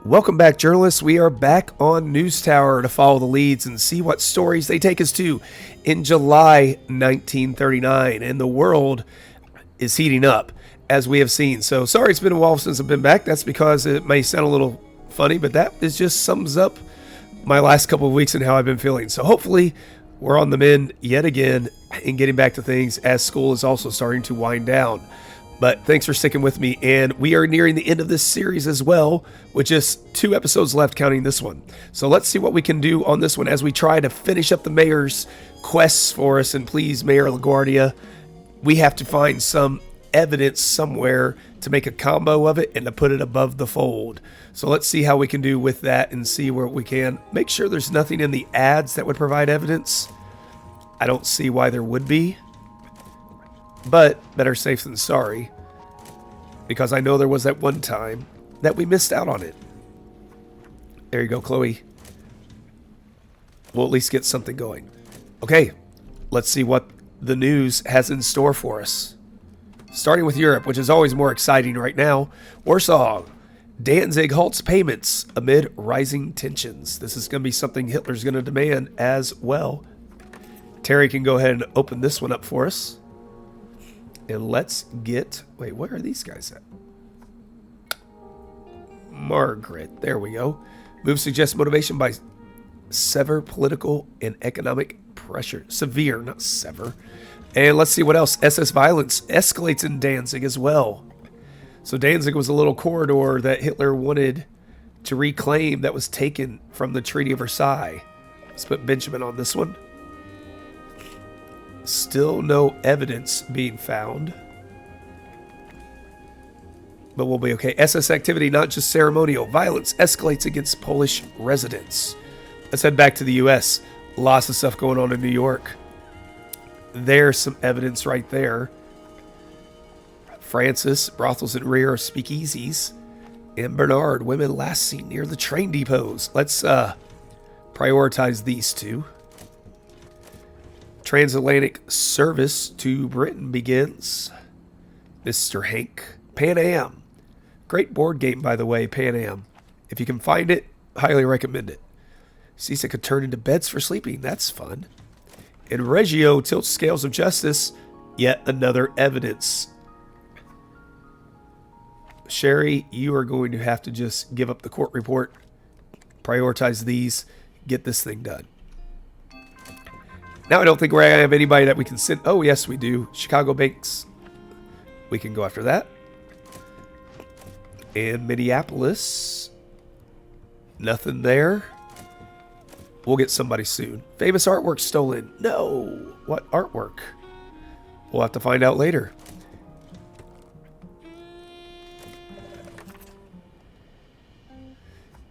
Welcome back, journalists. We are back on News Tower to follow the leads and see what stories they take us to in July 1939. And the world is heating up, as we have seen. So sorry it's been a while since I've been back. That's because it may sound a little funny, but that is just sums up my last couple of weeks and how I've been feeling. So hopefully we're on the mend yet again in getting back to things as school is also starting to wind down. But thanks for sticking with me, and we are nearing the end of this series as well, with just 2 episodes left counting this one. So let's see what we can do on this one as we try to finish up the mayor's quests for us. And please, Mayor LaGuardia, we have to find some evidence somewhere to make a combo of it and to put it above the fold. So let's see how we can do with that and see where we can. Make sure there's nothing in the ads that would provide evidence. I don't see why there would be. But better safe than sorry, because I know there was that one time that we missed out on it. There you go, Chloe. We'll at least get something going. Okay, let's see what the news has in store for us. Starting with Europe, which is always more exciting right now. Warsaw. Danzig halts payments amid rising tensions. This is going to be something Hitler's going to demand as well. Terry can go ahead and open this one up for us. And let's get... Wait, where are these guys at? Margaret. There we go. Move suggests motivation by sever political and economic pressure. Severe, not sever. And let's see what else. SS violence escalates in Danzig as well. So Danzig was a little corridor that Hitler wanted to reclaim that was taken from the Treaty of Versailles. Let's put Benjamin on this one. Still no evidence being found. But we'll be okay. SS activity, not just ceremonial. Violence escalates against Polish residents. Let's head back to the U.S. Lots of stuff going on in New York. There's some evidence right there. Francis, brothels and rear of speakeasies. And Bernard, women last seen near the train depots. Let's prioritize these two. Transatlantic service to Britain begins. Mr. Hank. Pan Am. Great board game, by the way, Pan Am. If you can find it, highly recommend it. Seasick could turn into beds for sleeping. That's fun. And Reggio tilts scales of justice. Yet another evidence. Sherry, you are going to have to just give up the court report. Prioritize these. Get this thing done. Now I don't think we have anybody that we can send. Oh, yes, we do. Chicago Banks. We can go after that. And Minneapolis. Nothing there. We'll get somebody soon. Famous artwork stolen. No. What artwork? We'll have to find out later.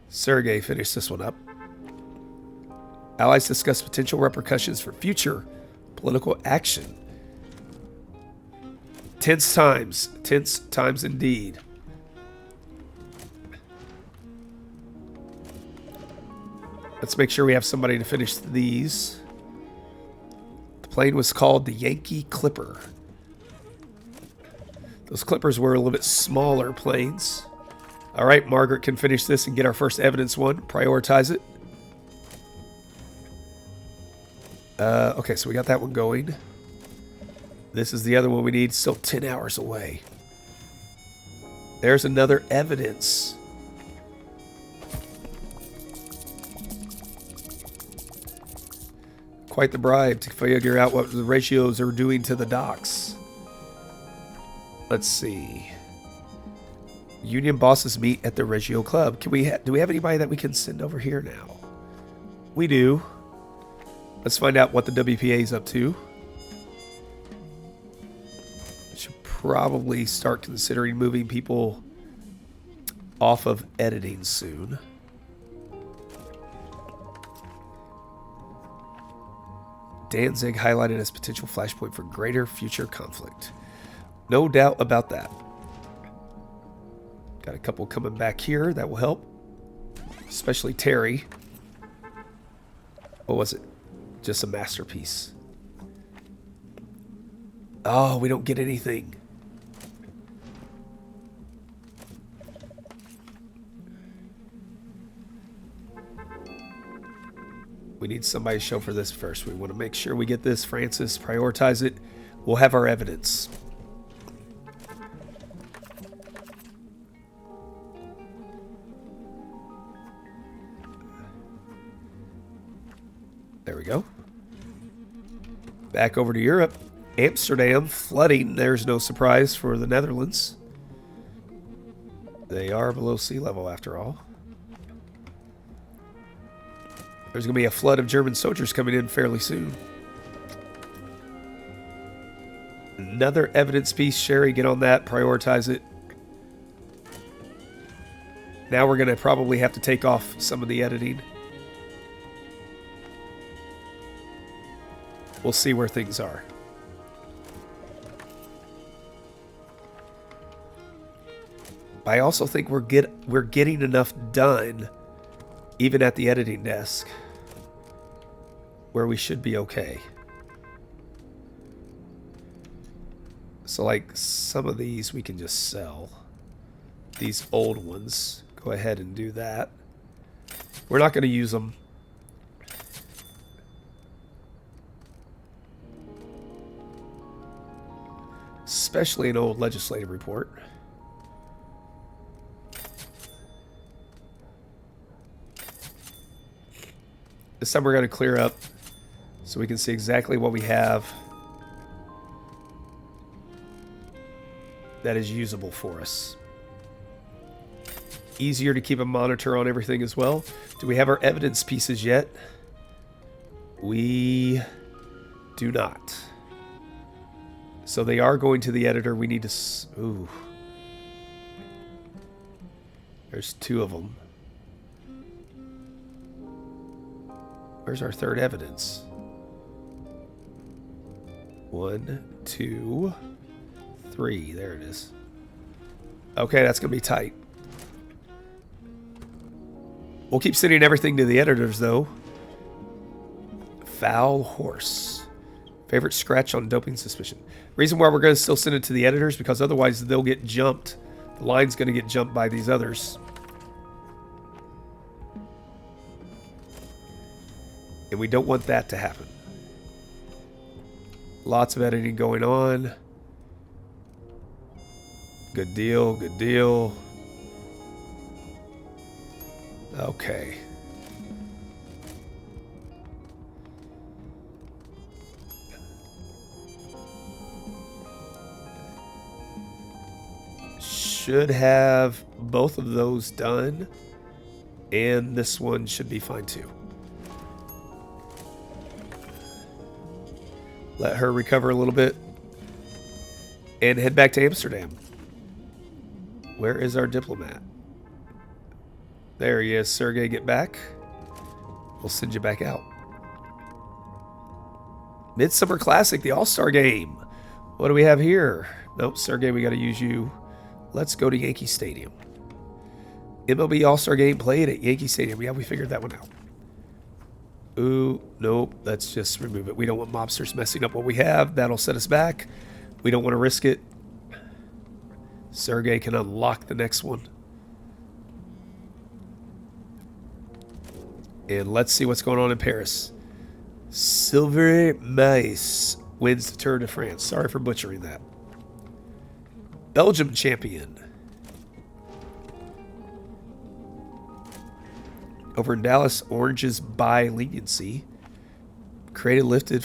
Sergei finished this one up. Allies discuss potential repercussions for future political action. Tense times indeed. Let's make sure we have somebody to finish these. The plane was called the Yankee Clipper. Those Clippers were a little bit smaller planes. All right, Margaret can finish this and get our first evidence one. Prioritize it. Okay, so we got that one going. This is the other one we need. Still 10 hours away. There's another evidence. Quite the bribe to figure out what the ratios are doing to the docks. Let's see. Union bosses meet at the Reggio Club. Can we do we have anybody that we can send over here now? We do. Let's find out what the WPA is up to. Should probably start considering moving people off of editing soon. Danzig highlighted as potential flashpoint for greater future conflict. No doubt about that. Got a couple coming back here. That will help. Especially Terry. What was it? Just a masterpiece. Oh, we don't get anything. We need somebody to show for this first. We want to make sure we get this. Francis, prioritize it. We'll have our evidence. There we go. Back over to Europe. Amsterdam flooding. There's no surprise for the Netherlands. They are below sea level after all. There's going to be a flood of German soldiers coming in fairly soon. Another evidence piece. Sherry, get on that. Prioritize it. Now we're going to probably have to take off some of the editing. We'll see where things are. I also think we're getting enough done, even at the editing desk, where we should be okay. So like some of these we can just sell. These old ones, go ahead and do that. We're not going to use them. Especially an old legislative report. This time we're going to clear up so we can see exactly what we have that is usable for us. Easier to keep a monitor on everything as well. Do we have our evidence pieces yet? We do not. So they are going to the editor. We need to... Ooh. There's two of them. Where's our third evidence? 1, 2, 3. There it is. Okay, that's going to be tight. We'll keep sending everything to the editors, though. Foul horse. Favorite scratch on doping suspicion. Reason why we're going to still send it to the editors, because otherwise they'll get jumped. The line's going to get jumped by these others. And we don't want that to happen. Lots of editing going on. Good deal, good deal. Okay. Should have both of those done. And this one should be fine too. Let her recover a little bit. And head back to Amsterdam. Where is our diplomat? There he is. Sergey, get back. We'll send you back out. Midsummer Classic, the All-Star Game. What do we have here? Nope, Sergey, we got to use you. Let's go to Yankee Stadium. MLB All-Star Game played at Yankee Stadium. Yeah, we figured that one out. Ooh, nope. Let's just remove it. We don't want mobsters messing up what we have. That'll set us back. We don't want to risk it. Sergey can unlock the next one. And let's see what's going on in Paris. Silver Mice wins the Tour de France. Sorry for butchering that. Belgium champion. Over in Dallas, oranges by leniency. Crate lifted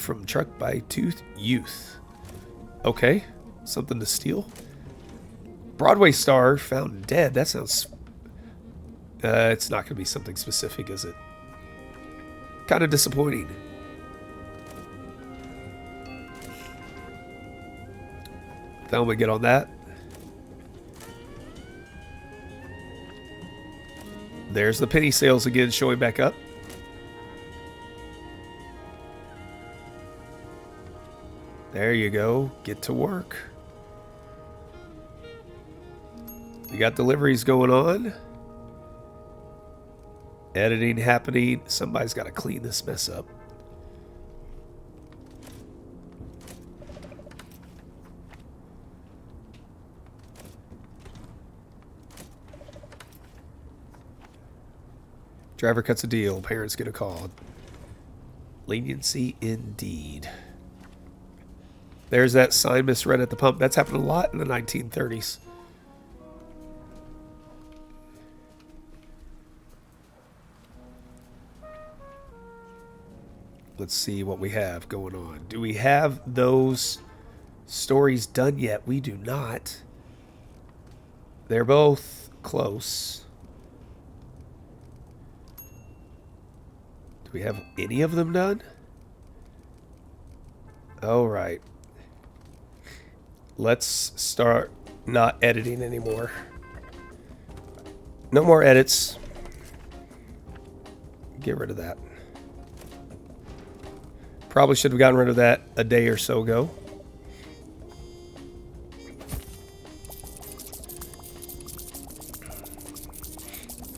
from truck by Tooth Youth. Okay, something to steal. Broadway star found dead. That sounds... it's not going to be something specific, is it? Kind of disappointing. Thelma, get on that. There's the penny sales again showing back up. There you go. Get to work. We got deliveries going on. Editing happening. Somebody's got to clean this mess up. Driver cuts a deal. Parents get a call. Leniency indeed. There's that sign misread at the pump. That's happened a lot in the 1930s. Let's see what we have going on. Do we have those stories done yet? We do not. They're both close. Do we have any of them done? All right. Let's start not editing anymore. No more edits. Get rid of that. Probably should have gotten rid of that a day or so ago.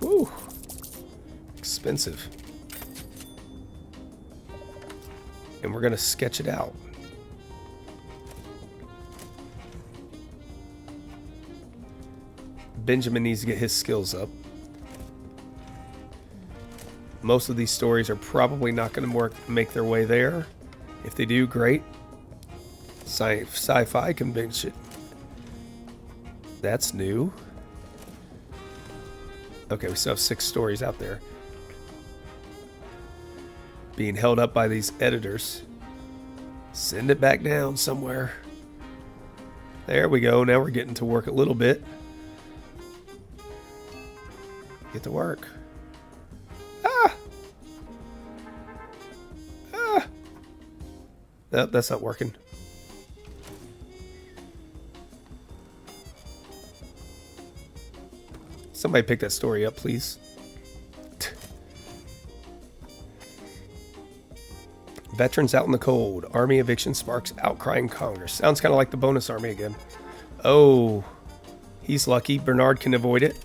Whew. Expensive. And we're going to sketch it out. Benjamin needs to get his skills up. Most of these stories are probably not going to make their way there. If they do, great. Sci-fi convention. That's new. Okay, we still have 6 stories out there. Being held up by these editors. Send it back down somewhere. There we go. Now we're getting to work a little bit. Get to work. Nope, that's not working. Somebody pick that story up, please. Veterans out in the cold. Army eviction sparks outcry in Congress. Sounds kind of like the bonus army again. Oh, he's lucky. Bernard can avoid it.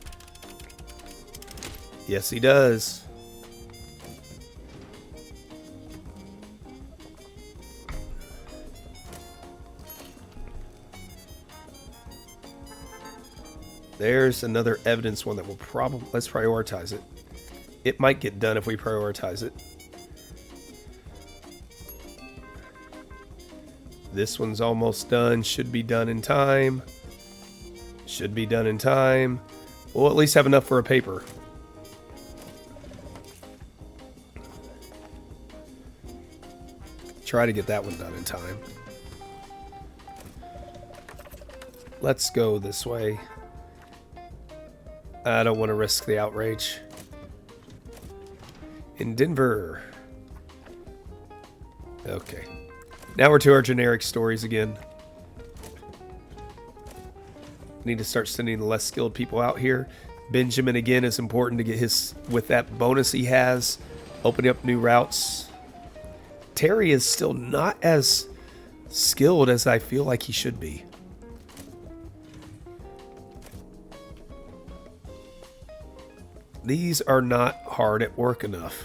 Yes, he does. There's another evidence one that will probably... Let's prioritize it. It might get done if we prioritize it. This one's almost done. Should be done in time. Should be done in time. We'll at least have enough for a paper. Try to get that one done in time. Let's go this way. I don't want to risk the outrage. In Denver. Okay. Now we're to our generic stories again. Need to start sending the less skilled people out here. Benjamin again is important to get his, with that bonus he has, opening up new routes. Terry is still not as skilled as I feel like he should be. These are not hard at work enough.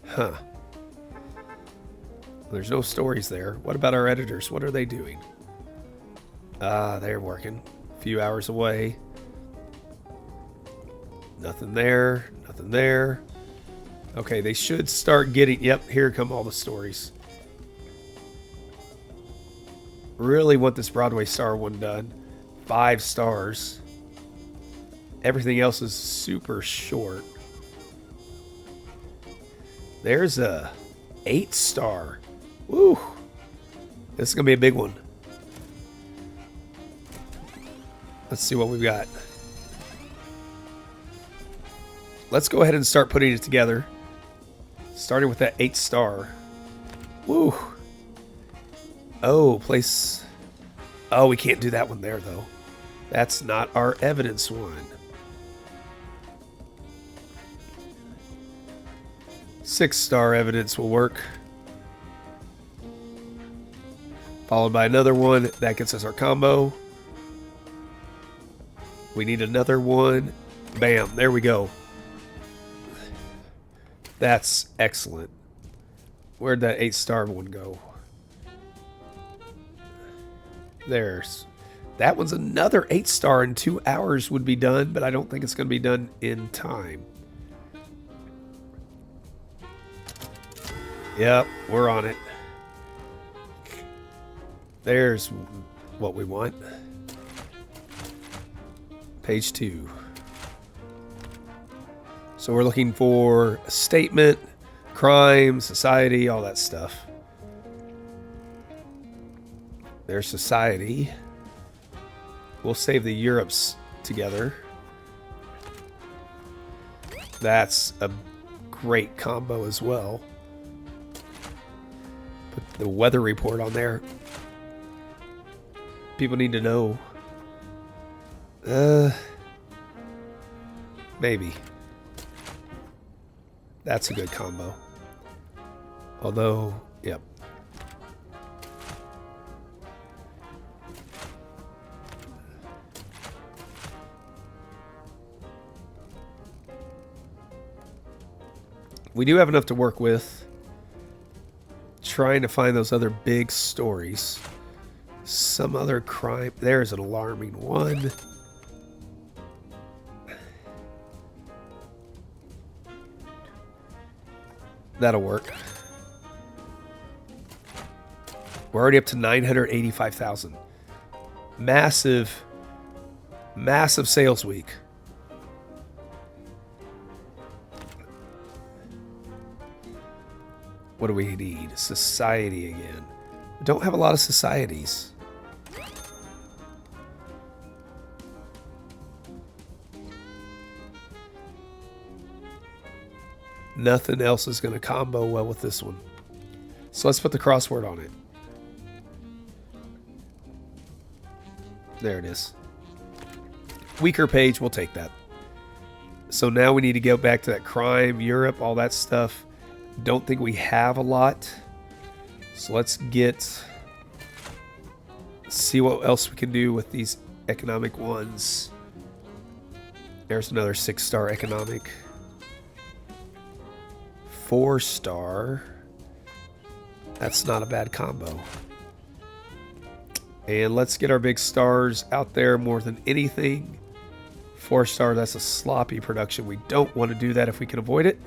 Huh. There's no stories there. What about our editors? What are they doing? They're working. A few hours away. Nothing there. Nothing there. Okay, they should start getting... Yep, here come all the stories. Really want this Broadway Star one done. 5 stars. Everything else is super short. There's a 8-star. Woo! This is going to be a big one. Let's see what we've got. Let's go ahead and start putting it together. Starting with that 8-star. Woo! Oh, place... Oh, we can't do that one there, though. That's not our evidence one. 6-star evidence will work. Followed by another one. That gets us our combo. We need another one. Bam. There we go. That's excellent. Where'd that 8-star one go? There's That one's another 8-star in 2 hours would be done, but I don't think it's going to be done in time. Yep, we're on it. There's what we want. Page 2. So we're looking for a statement, crime, society, all that stuff. There's society. We'll save the Europes together. That's a great combo as well. Put the weather report on there. People need to know. Maybe. That's a good combo. Although, yep. We do have enough to work with. Trying to find those other big stories. Some other crime. There's an alarming one. That'll work. We're already up to 985,000. Massive, massive sales week. What do we need? Society again. We don't have a lot of societies. Nothing else is going to combo well with this one. So let's put the crossword on it. There it is. Weaker page, we'll take that. So now we need to go back to that crime, Europe, all that stuff. Don't think we have a lot. So let's see what else we can do with these economic ones. There's another 6-star economic. 4-star. That's not a bad combo. And let's get our big stars out there more than anything. 4-star, that's a sloppy production. We don't want to do that if we can avoid it.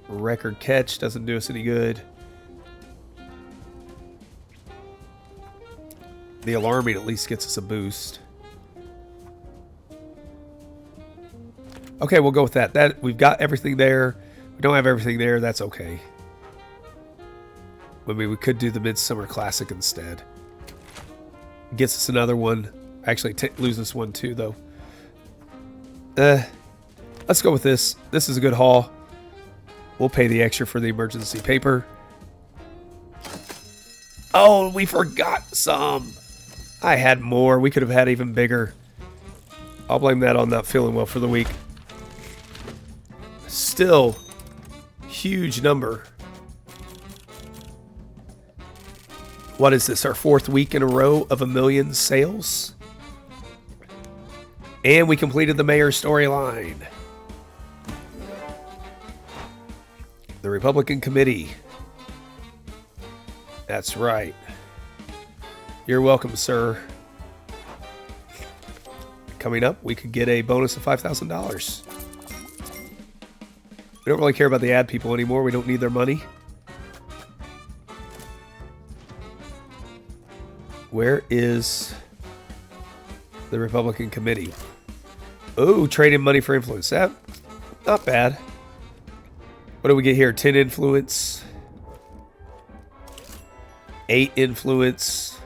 Record catch doesn't do us any good. The alarming at least gets us a boost. Okay, we'll go with that. We've got everything there. We don't have everything there. That's okay. I mean, we could do the Midsummer Classic instead. Gets us another one. Actually, loses one too, though. Let's go with this. This is a good haul. We'll pay the extra for the emergency paper. Oh, we forgot some. I had more. We could have had even bigger. I'll blame that on not feeling well for the week. Still, huge number. What is this? Our 4th week in a row of 1 million sales? And we completed the mayor storyline. The Republican Committee. That's right. You're welcome, sir. Coming up, we could get a bonus of $5,000. We don't really care about the ad people anymore. We don't need their money. Where is the Republican Committee? Oh, trading money for influence. That, not bad. What do we get here? 10 influence. 8 influence.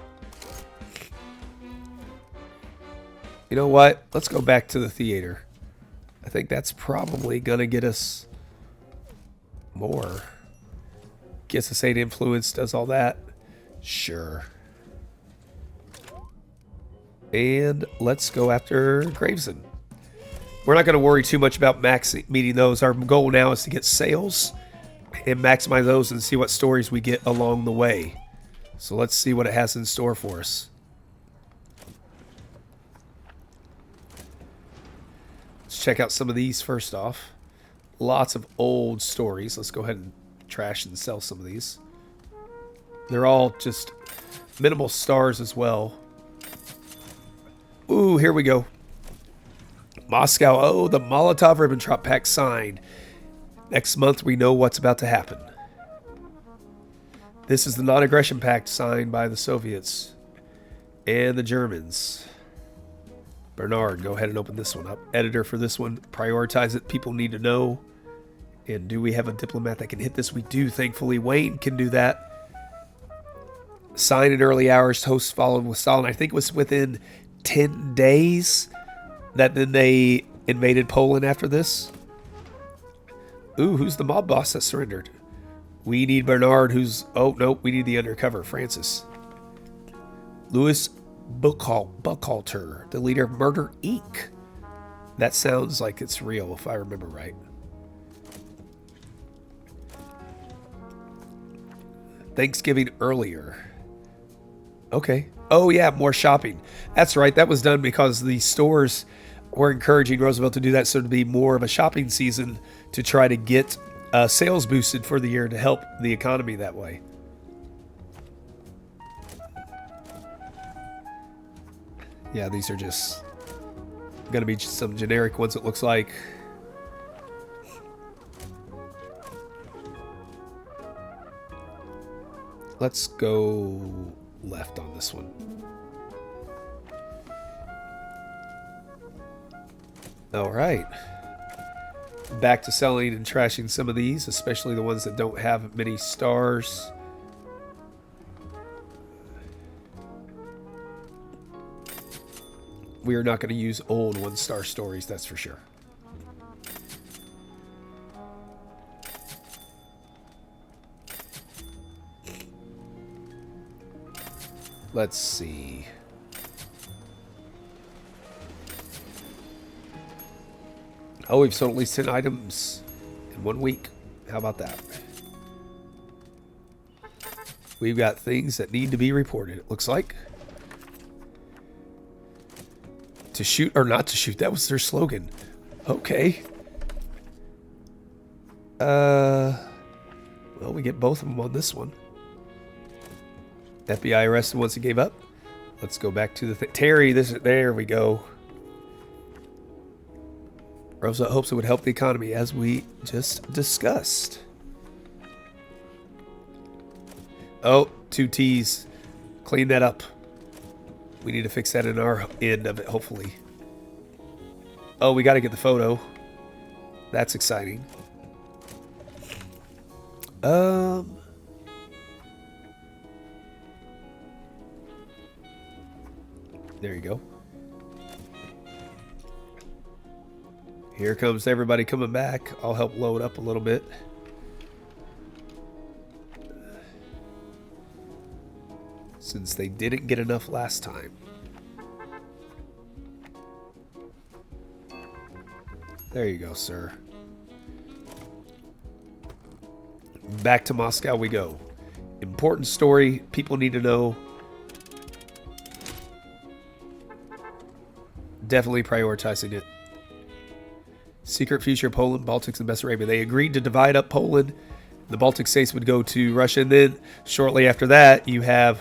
You know what? Let's go back to the theater. I think that's probably going to get us more. Gets us 8 influence, does all that. Sure. And let's go after Gravesend. We're not going to worry too much about meeting those. Our goal now is to get sales and maximize those and see what stories we get along the way. So let's see what it has in store for us. Let's check out some of these first off. Lots of old stories. Let's go ahead and trash and sell some of these. They're all just Minimal stars as well. Ooh, here we go. Moscow. Oh, the Molotov-Ribbentrop Pact signed. Next month, we know what's about to happen. This is the non-aggression pact signed by the Soviets and the Germans. Bernard, go ahead and open this one up. Editor for this one, prioritize it. People need to know. And do we have a diplomat that can hit this? We do, thankfully. Wayne can do that. Sign in early hours, hosts followed with Stalin. I think it was within 10 days that then they invaded Poland after this. Ooh, who's the mob boss that surrendered? We need Bernard, who's... Oh, nope, we need the undercover, Francis. Louis Buchalter, the leader of Murder, Inc. That sounds like it's real, if I remember right. Thanksgiving earlier. Okay. Oh, yeah, more shopping. That's right, that was done because the stores were encouraging Roosevelt to do that, so to be more of a shopping season to try to get sales boosted for the year to help the economy that way. Yeah, these are just going to be just some generic ones, it looks like. Let's go left on this one. All right. Back to selling and trashing some of these, especially the ones that don't have many stars. We are not going to use old one-star stories, that's for sure. Let's see. Oh, we've sold at least 10 items in 1 week. How about that? We've got things that need to be reported, it looks like. To shoot or not to shoot, that was their slogan. Okay. Well, we get both of them on this one. FBI arrested once he gave up. Let's go back to the Terry, there we go. Roosevelt hopes it would help the economy, as we just discussed. Oh, 2 T's. Clean that up. We need to fix that in our end of it, hopefully. Oh, we got to get the photo. That's exciting. There you go. Here comes everybody coming back. I'll help load up a little bit. Since they didn't get enough last time. There you go, sir. Back to Moscow we go. Important story. People need to know. Definitely prioritizing it. Secret future Poland, Baltics, and Bessarabia. They agreed to divide up Poland. The Baltic states would go to Russia. And then shortly after that, you have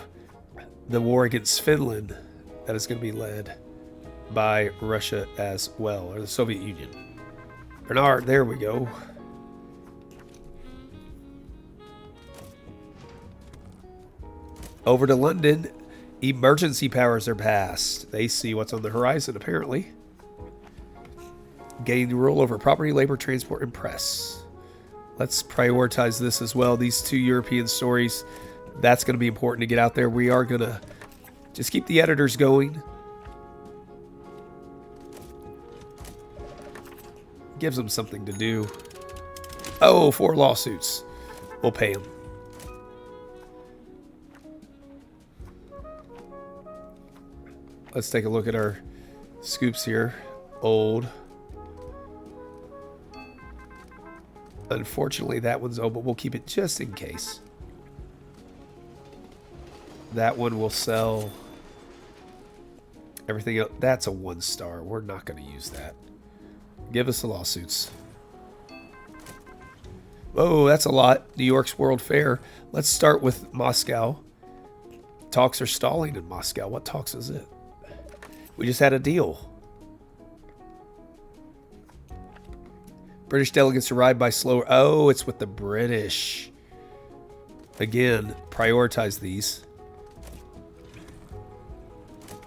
the war against Finland that is going to be led by Russia as well, or the Soviet Union. Bernard, there we go. Over to London. Emergency powers are passed. They see what's on the horizon, apparently. Gain rule over property, labor, transport, and press. Let's prioritize this as well. These 2 European stories, that's going to be important to get out there. We are going to just keep the editors going. Gives them something to do. Oh, 4 lawsuits. We'll pay them. Let's take a look at our scoops here. Old. Unfortunately, that one's old, but we'll keep it just in case. That one will sell. Everything else, that's a 1-star. We're not going to use that. Give us the lawsuits. Oh, that's a lot. New York's World Fair. Let's start with Moscow. Talks are stalling in Moscow. What talks is it? We just had a deal. British delegates arrived by slower. Oh, it's with the British. Again, prioritize these.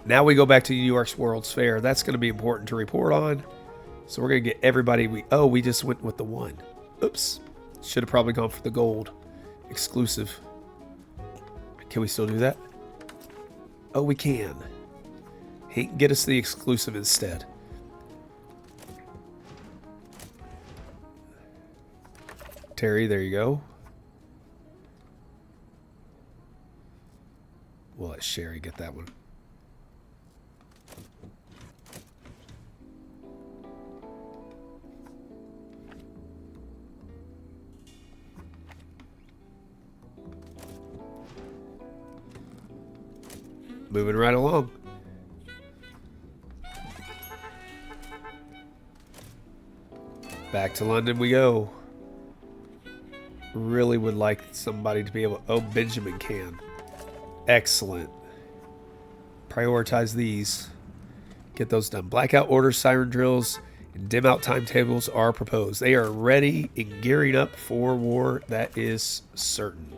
Now we go back to New York's World's Fair. That's going to be important to report on. So we're going to get everybody. We just went with the one. Oops. Should have probably gone for the gold. Exclusive. Can we still do that? Oh, we can. He can get us the exclusive instead. Terry, there you go. We'll let Sherry get that one. Moving right along. Back to London we go. Really would like somebody to be able... Oh, Benjamin can. Excellent. Prioritize these. Get those done. Blackout orders, siren drills, and dim out timetables are proposed. They are ready and gearing up for war. That is certain.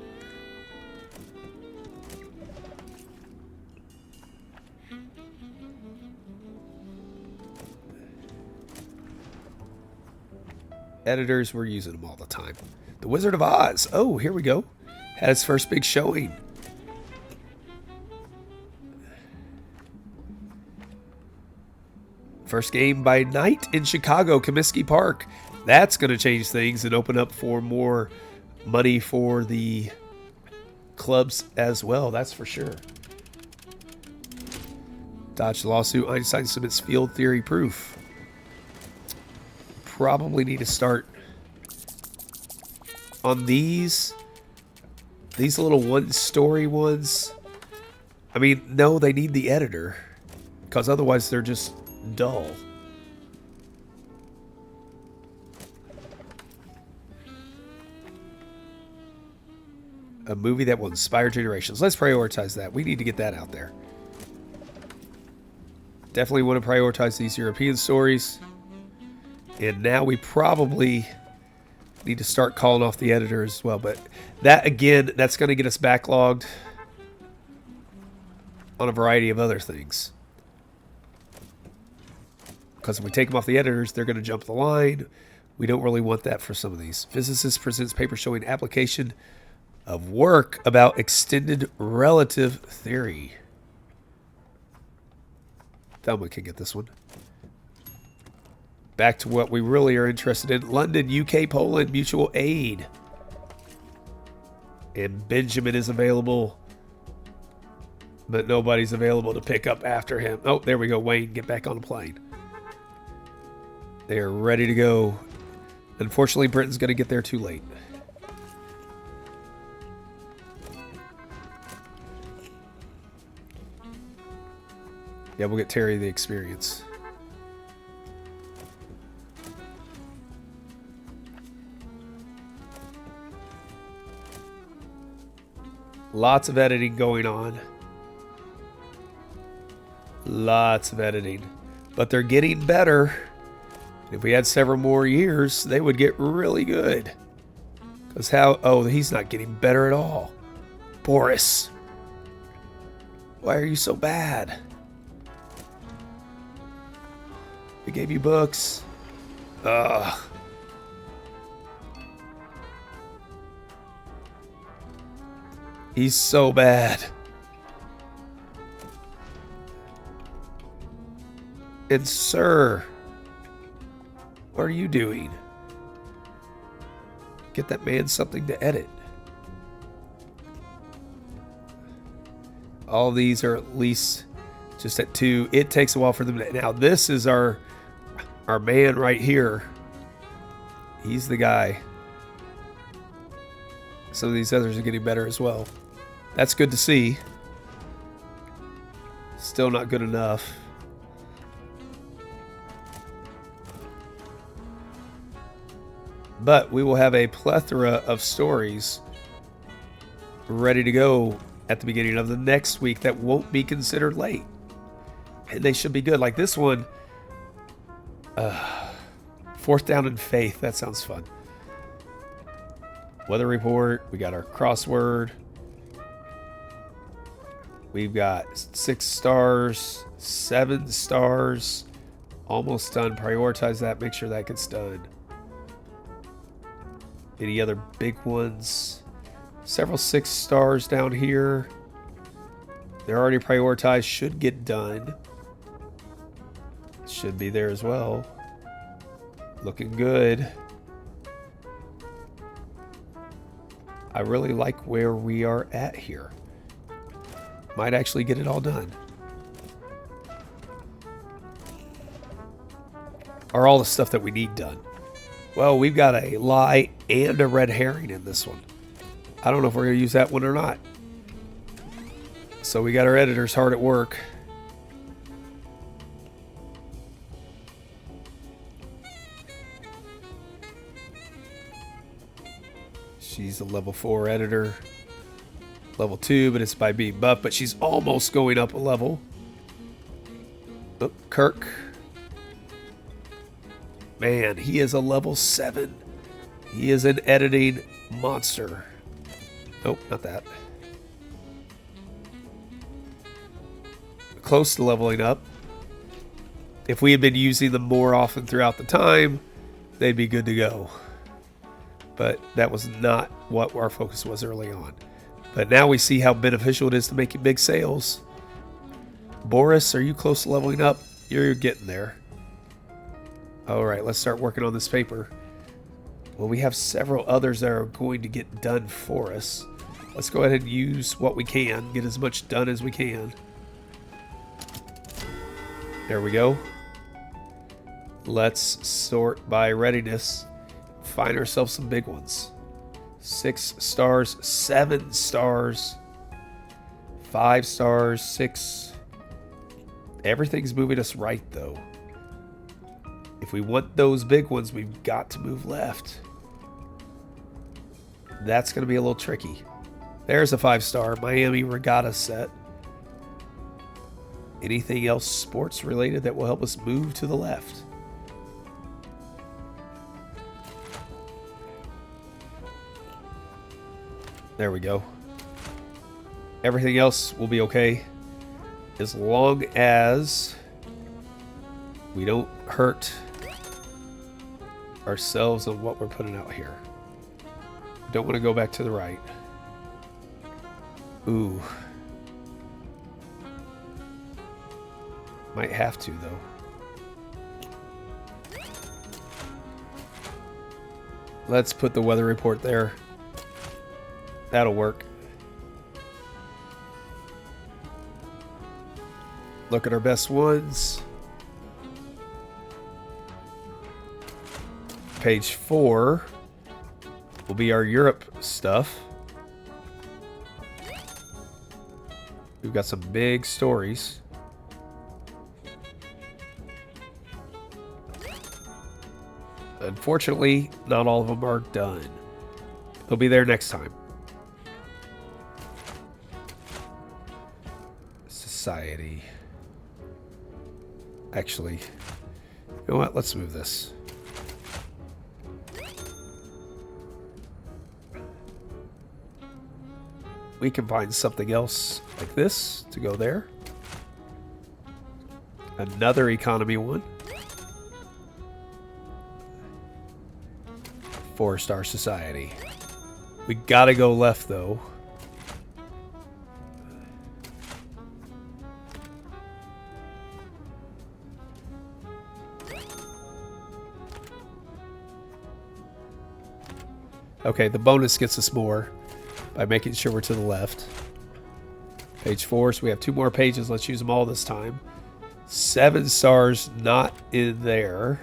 Editors, we're using them all the time. The Wizard of Oz. Oh, here we go. Had its first big showing. First game by night in Chicago, Comiskey Park. That's going to change things and open up for more money for the clubs as well. That's for sure. Dodge lawsuit. Einstein submits field theory proof. Probably need to start on these little one-story ones. I mean, no, they need the editor because otherwise they're just dull. A movie that will inspire generations. Let's prioritize that. We need to get that out there. Definitely want to prioritize these European stories. And now we probably need to start calling off the editor as well. But that, again, that's going to get us backlogged on a variety of other things. Because if we take them off the editors, they're going to jump the line. We don't really want that for some of these. Physicist presents paper showing application of work about extended relative theory. Thelma can get this one. Back to what we really are interested in. London, UK, Poland, mutual aid. And Benjamin is available. But nobody's available to pick up after him. Oh, there we go. Wayne, get back on the plane. They are ready to go. Unfortunately, Britain's going to get there too late. Yeah, we'll get Terry the experience. Lots of editing going on. Lots of editing. But they're getting better. If we had several more years, they would get really good. Because how... Oh, he's not getting better at all. Boris. Why are you so bad? We gave you books. Ugh. He's so bad. And sir, what are you doing? Get that man something to edit. All these are at least just at 2. It takes a while for them to... Now this is our man right here. He's the guy. Some of these others are getting better as well. That's good to see. Still not good enough. But we will have a plethora of stories ready to go at the beginning of the next week that won't be considered late. And they should be good. Like this one, fourth down and faith. That sounds fun. Weather report. We got our crossword. We've got 6 stars, 7 stars. Almost done. Prioritize that. Make sure that gets done. Any other big ones? Several 6 stars down here. They're already prioritized. Should get done. Should be there as well. Looking good. I really like where we are at here. Might actually get it all done. Are all the stuff that we need done? Well, we've got a lie and a red herring in this one. I don't know if we're going to use that one or not. So we got our editors hard at work. She's a level 4 editor. Level 2, but it's by being buff. But she's almost going up a level. Oh, Kirk. Man, he is a level 7. He is an editing monster. Nope, not that. Close to leveling up. If we had been using them more often throughout the time, they'd be good to go. But that was not what our focus was early on. But now we see how beneficial it is to making big sales. Boris, are you close to leveling up? You're getting there. All right, let's start working on this paper. Well, we have several others that are going to get done for us. Let's go ahead and use what we can, get as much done as we can. There we go. Let's sort by readiness. Find ourselves some big ones. 6 stars, 7 stars, 5 stars, 6. Everything's moving us right, though. If we want those big ones, we've got to move left. That's going to be a little tricky. There's a 5-star Miami Regatta set. Anything else sports related that will help us move to the left? There we go. Everything else will be okay as long as we don't hurt ourselves on what we're putting out here. Don't want to go back to the right. Ooh. Might have to, though. Let's put the weather report there. That'll work. Look at our best ones. Page 4 will be our Europe stuff. We've got some big stories. Unfortunately, not all of them are done. They'll be there next time. Society. Actually, you know what? Let's move this. We can find something else like this to go there. Another economy one. 4-star society. We gotta go left, though. Okay, the bonus gets us more by making sure we're to the left. Page 4, so we have 2 more pages. Let's use them all this time. 7 stars not in there.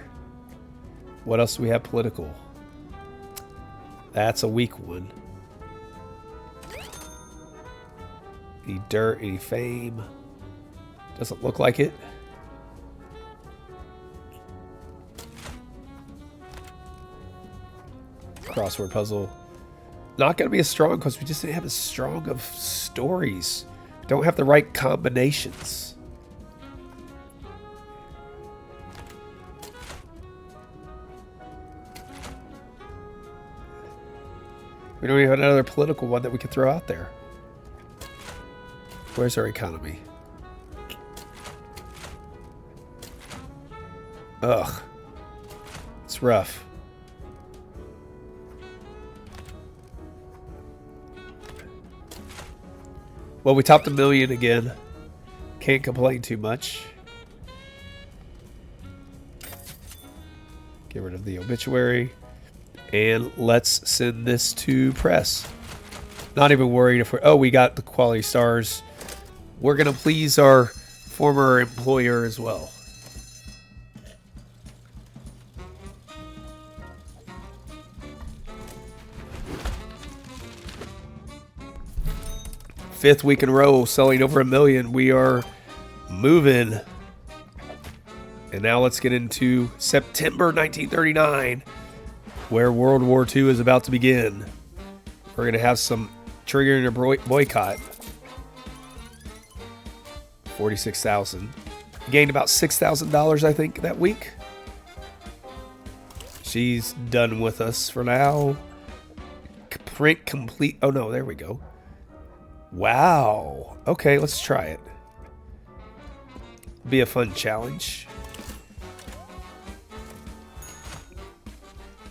What else do we have political? That's a weak one. Any dirt, any fame? Doesn't look like it. Crossword puzzle. Not going to be as strong because we just didn't have as strong of stories. Don't have the right combinations. We don't even have another political one that we could throw out there. Where's our economy? Ugh. It's rough. Well, we topped 1 million again. Can't complain too much. Get rid of the obituary. And let's send this to press. Not even worried if we're... Oh, we got the quality stars. We're going to please our former employer as well. Fifth week in a row, selling over 1 million. We are moving. And now let's get into September 1939, where World War II is about to begin. We're going to have some triggering a boycott. 46,000. Gained about $6,000, I think, that week. She's done with us for now. Print complete. Oh, no, there we go. Wow. Okay, let's try it. Be a fun challenge.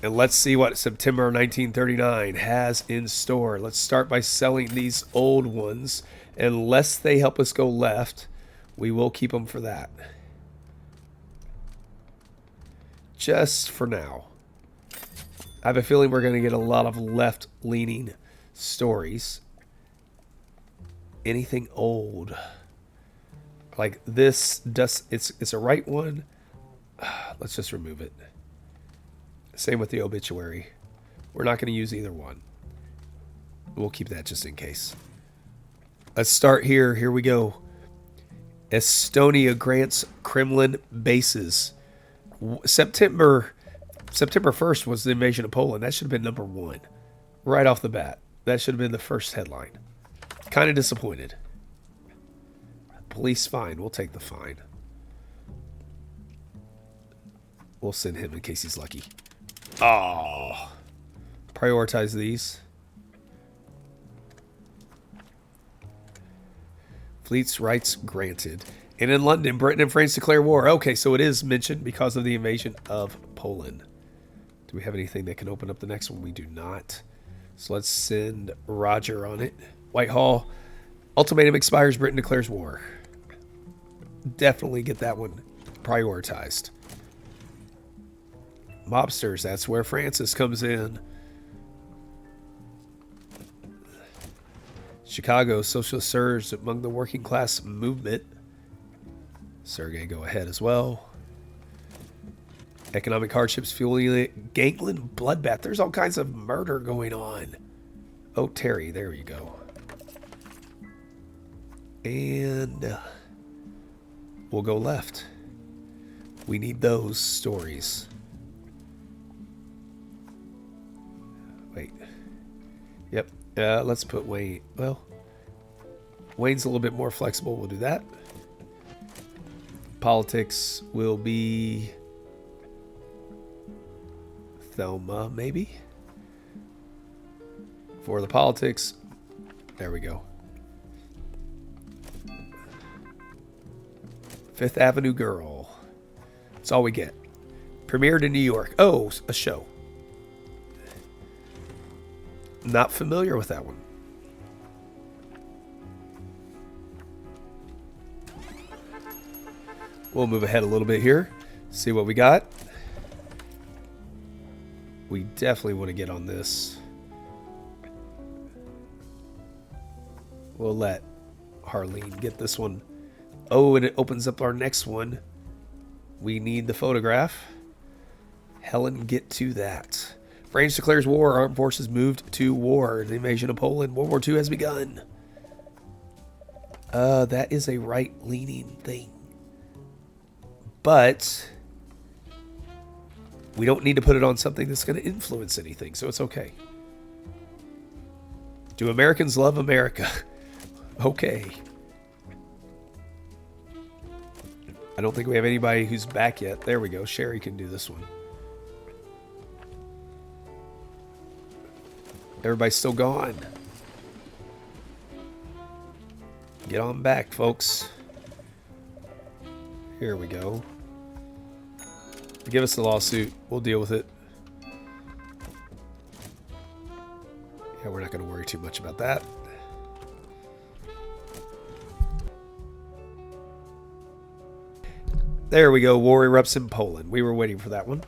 And let's see what September 1939 has in store. Let's start by selling these old ones. Unless they help us go left, we will keep them for that. Just for now. I have a feeling we're going to get a lot of left-leaning stories. Anything old. Like this, it's a right one. Let's just remove it. Same with the obituary. We're not going to use either one. We'll keep that just in case. Let's start here. Here we go. Estonia grants Kremlin bases. September 1st was the invasion of Poland. That should have been number 1. Right off the bat. That should have been the first headline. Kind of disappointed. Police fine. We'll take the fine. We'll send him in case he's lucky. Oh. Prioritize these. Fleet's rights granted. And in London, Britain and France declare war. Okay, so it is mentioned because of the invasion of Poland. Do we have anything that can open up the next one? We do not. So let's send Roger on it. Whitehall. Ultimatum expires. Britain declares war. Definitely get that one prioritized. Mobsters, that's where Francis comes in. Chicago, socialist surge among the working class movement. Sergei, go ahead as well. Economic hardships fueling gangland bloodbath. There's all kinds of murder going on. Oh, Terry, there you go. And we'll go left. We need those stories. Wait. Yep. Let's put Wayne. Well, Wayne's a little bit more flexible. We'll do that. Politics will be Thelma, maybe. For the politics, there we go. Fifth Avenue Girl. That's all we get. Premiered in New York. Oh, a show. Not familiar with that one. We'll move ahead a little bit here. See what we got. We definitely want to get on this. We'll let Harleen get this one. Oh, and it opens up our next one. We need the photograph. Helen, get to that. France declares war. Armed forces moved to war. The invasion of Poland. World War II has begun. That is a right-leaning thing. But we don't need to put it on something that's going to influence anything, so it's okay. Do Americans love America? Okay. I don't think we have anybody who's back yet. There we go. Sherry can do this one. Everybody's still gone. Get on back, folks. Here we go. Give us the lawsuit. We'll deal with it. Yeah, we're not going to worry too much about that. There we go. War erupts in Poland. We were waiting for that one.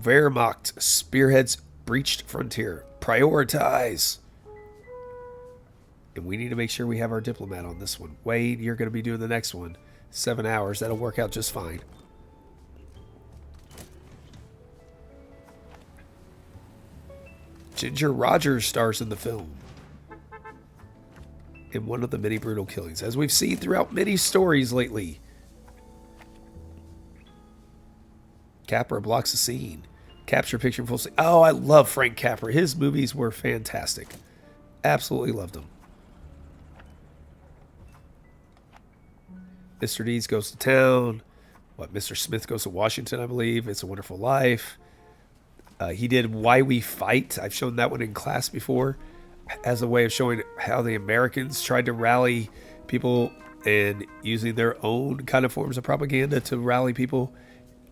Wehrmacht spearheads breached frontier. Prioritize. And we need to make sure we have our diplomat on this one. Wade, you're going to be doing the next one. 7 hours. That'll work out just fine. Ginger Rogers stars in the film. In one of the many brutal killings, as we've seen throughout many stories lately. Capra blocks the scene. Capture picture in full scene. Oh, I love Frank Capra. His movies were fantastic. Absolutely loved them. Mr. Deeds goes to town. Mr. Smith goes to Washington, I believe. It's a Wonderful Life. He did Why We Fight. I've shown that one in class before, as a way of showing how the Americans tried to rally people and using their own kind of forms of propaganda to rally people.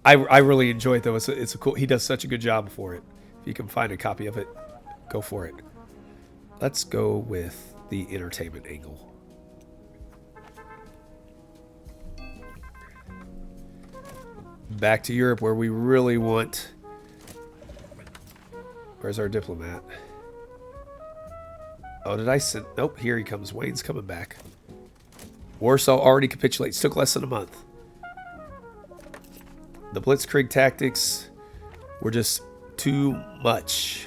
I really enjoy it, though. It's a cool. He does such a good job for it. If you can find a copy of it, go for it. Let's go with the entertainment angle. Back to Europe, where we really want. Where's our diplomat? Oh, did I send? Nope, here he comes. Wayne's coming back. Warsaw already capitulates. Took less than a month. The Blitzkrieg tactics were just too much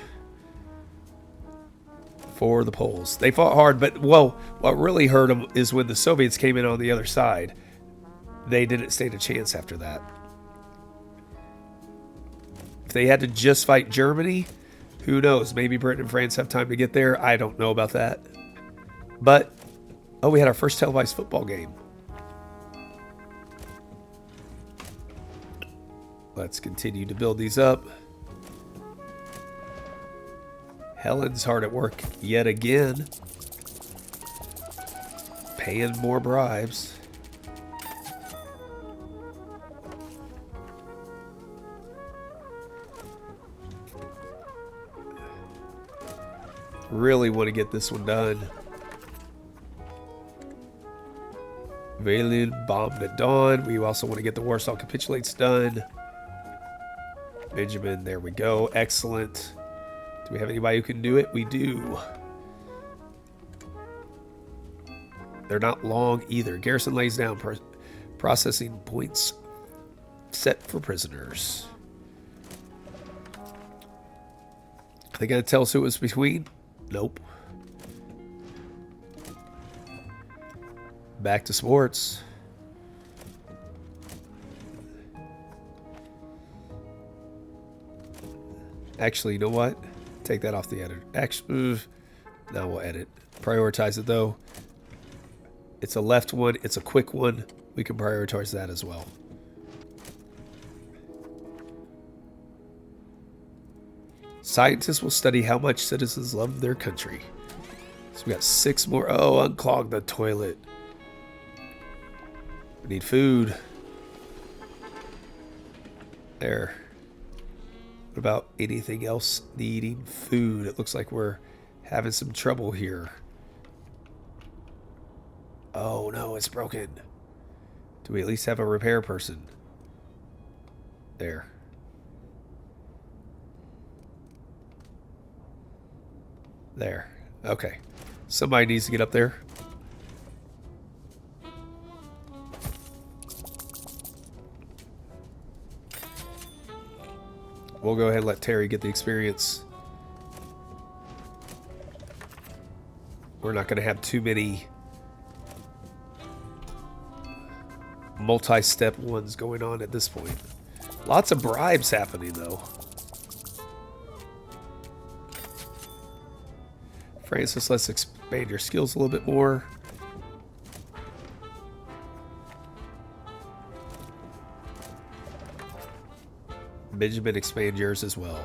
for the Poles. They fought hard, but, well, what really hurt them is when the Soviets came in on the other side. They didn't stand a chance after that. If they had to just fight Germany, who knows? Maybe Britain and France have time to get there. I don't know about that. But, oh, we had our first televised football game. Let's continue to build these up. Helen's hard at work yet again. Paying more bribes. Really want to get this one done. Valen bombed at dawn. We also want to get the Warsaw capitulates done. Benjamin, there we go. Excellent. Do we have anybody who can do it? We do. They're not long either. Garrison lays down processing points set for prisoners. Are they going to tell us who it was between? Nope. Back to sports. Actually, you know what? Take that off the editor. Actually, now we'll edit. Prioritize it, though. It's a left one. It's a quick one. We can prioritize that as well. Scientists will study how much citizens love their country. So we got 6 more. Oh, unclog the toilet. We need food. There. What about anything else needing food? It looks like we're having some trouble here. Oh no, it's broken. Do we at least have a repair person? There. There. Okay. Somebody needs to get up there. We'll go ahead and let Terry get the experience. We're not going to have too many multi-step ones going on at this point. Lots of bribes happening, though. Francis, let's expand your skills a little bit more. Benjamin, expand yours as well.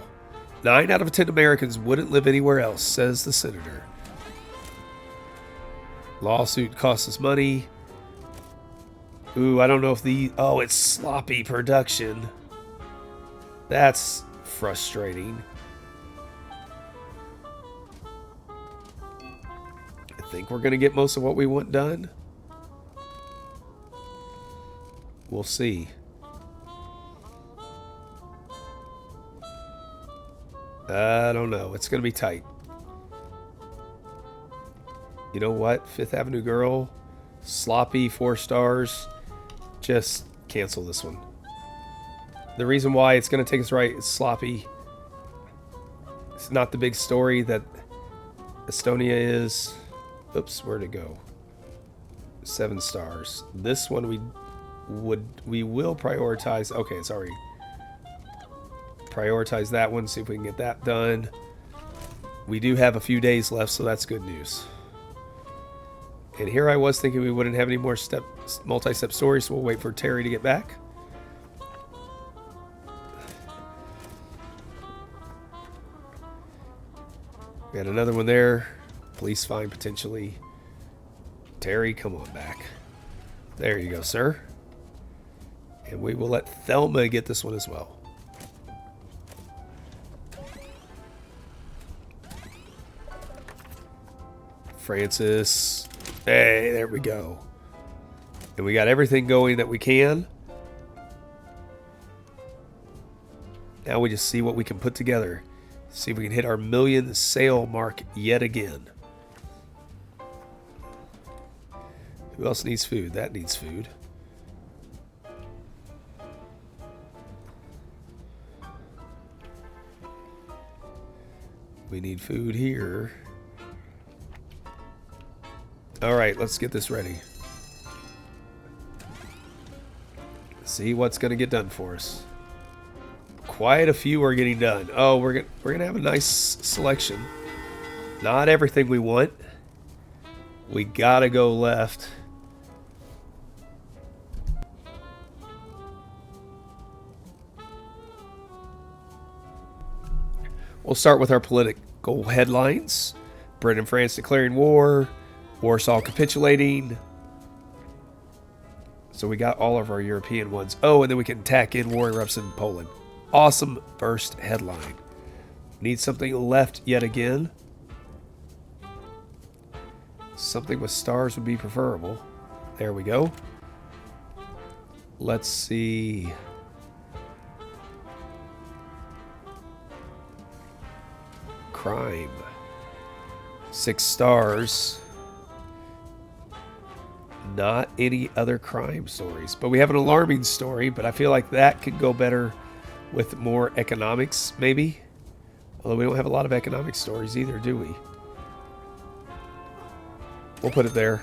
9 out of 10 Americans wouldn't live anywhere else, says the senator. Lawsuit costs us money. Ooh, I don't know if the... Oh, it's sloppy production. That's frustrating. I think we're going to get most of what we want done. We'll see. I don't know. It's going to be tight. You know what? 5th Avenue Girl. Sloppy, 4 stars. Just cancel this one. The reason why it's going to take us right is sloppy. It's not the big story that Estonia is. Oops, where'd it go? 7 stars. This one we will prioritize. Okay, it's already prioritize that one. See if we can get that done. We do have a few days left, so that's good news. And here I was thinking we wouldn't have any more multi-step stories, so we'll wait for Terry to get back. We had another one there. Police fine potentially. Terry, come on back. There you go, sir. And we will let Thelma get this one as well. Francis. Hey, there we go. And we got everything going that we can. Now we just see what we can put together. See if we can hit our 1 million sale mark yet again. Who else needs food? That needs food. We need food here. All right, let's get this ready. See what's going to get done for us. Quite a few are getting done. Oh, we're gonna have a nice selection. Not everything we want. We gotta go left. We'll start with our political headlines. Britain and France declaring war. Warsaw capitulating. So we got all of our European ones. Oh, and then we can tack in war erupts in Poland. Awesome first headline. Need something left yet again. Something with stars would be preferable. There we go. Let's see. Crime. 6 stars. Not any other crime stories. But we have an alarming story, but I feel like that could go better with more economics, maybe. Although we don't have a lot of economic stories either, do we? We'll put it there.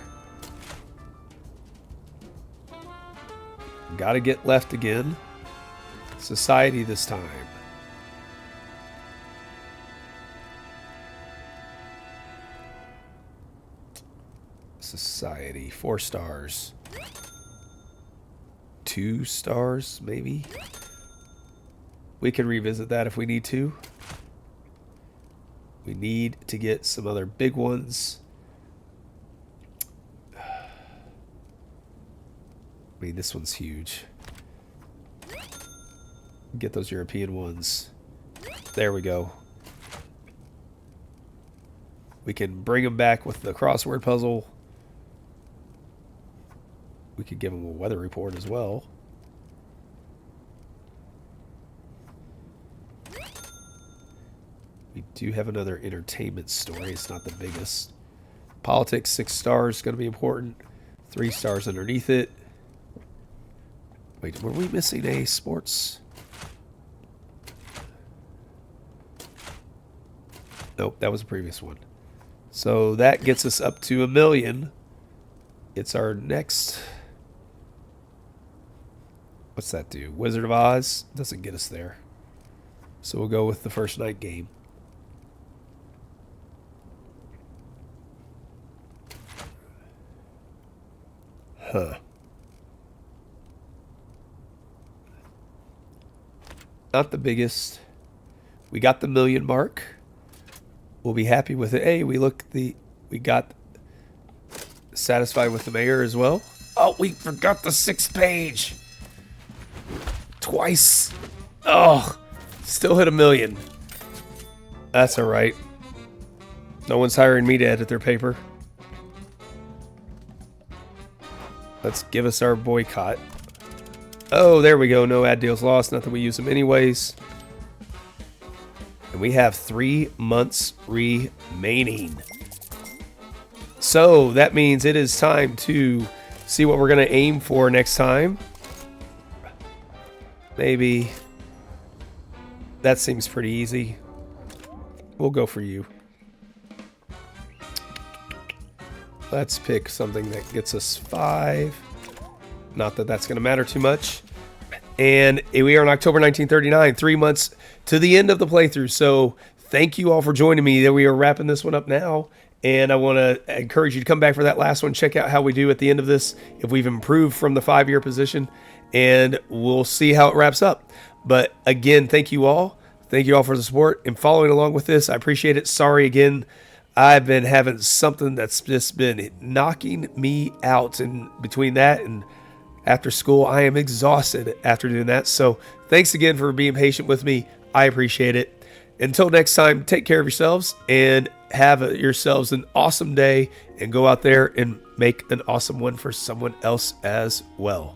Gotta get left again. Society this time. Society. 4 stars. 2 stars, maybe? We can revisit that if we need to. We need to get some other big ones. I mean, this one's huge. Get those European ones. There we go. We can bring them back with the crossword puzzle. We could give them a weather report as well. We do have another entertainment story. It's not the biggest. Politics, 6 stars, going to be important. 3 stars underneath it. Wait, were we missing a sports? Nope, that was the previous one. So that gets us up to 1 million. It's our next... What's that do? Wizard of Oz? Doesn't get us there. So we'll go with the first night game. Not the biggest. We got the million mark. We'll be happy with it. Hey, we got satisfied with the mayor as well. Oh, we forgot the 6th page. Twice. Oh, still hit 1,000,000. That's all right. No one's hiring me to edit their paper. Let's give us our boycott. Oh, there we go. No ad deals lost. Not that we use them anyways. And we have 3 months remaining. So that means it is time to see what we're going to aim for next time. Maybe that seems pretty easy. We'll go for you. Let's pick something that gets us 5. Not that that's going to matter too much. And we are in October 1939, 3 months to the end of the playthrough. So thank you all for joining me. We are wrapping this one up now. And I want to encourage you to come back for that last one. Check out how we do at the end of this, if we've improved from the 5-year position. And we'll see how it wraps up. But again, thank you all. Thank you all for the support and following along with this. I appreciate it. Sorry again. I've been having something that's just been knocking me out. And between that and after school, I am exhausted after doing that. So thanks again for being patient with me. I appreciate it. Until next time, take care of yourselves and have yourselves an awesome day, and go out there and make an awesome one for someone else as well.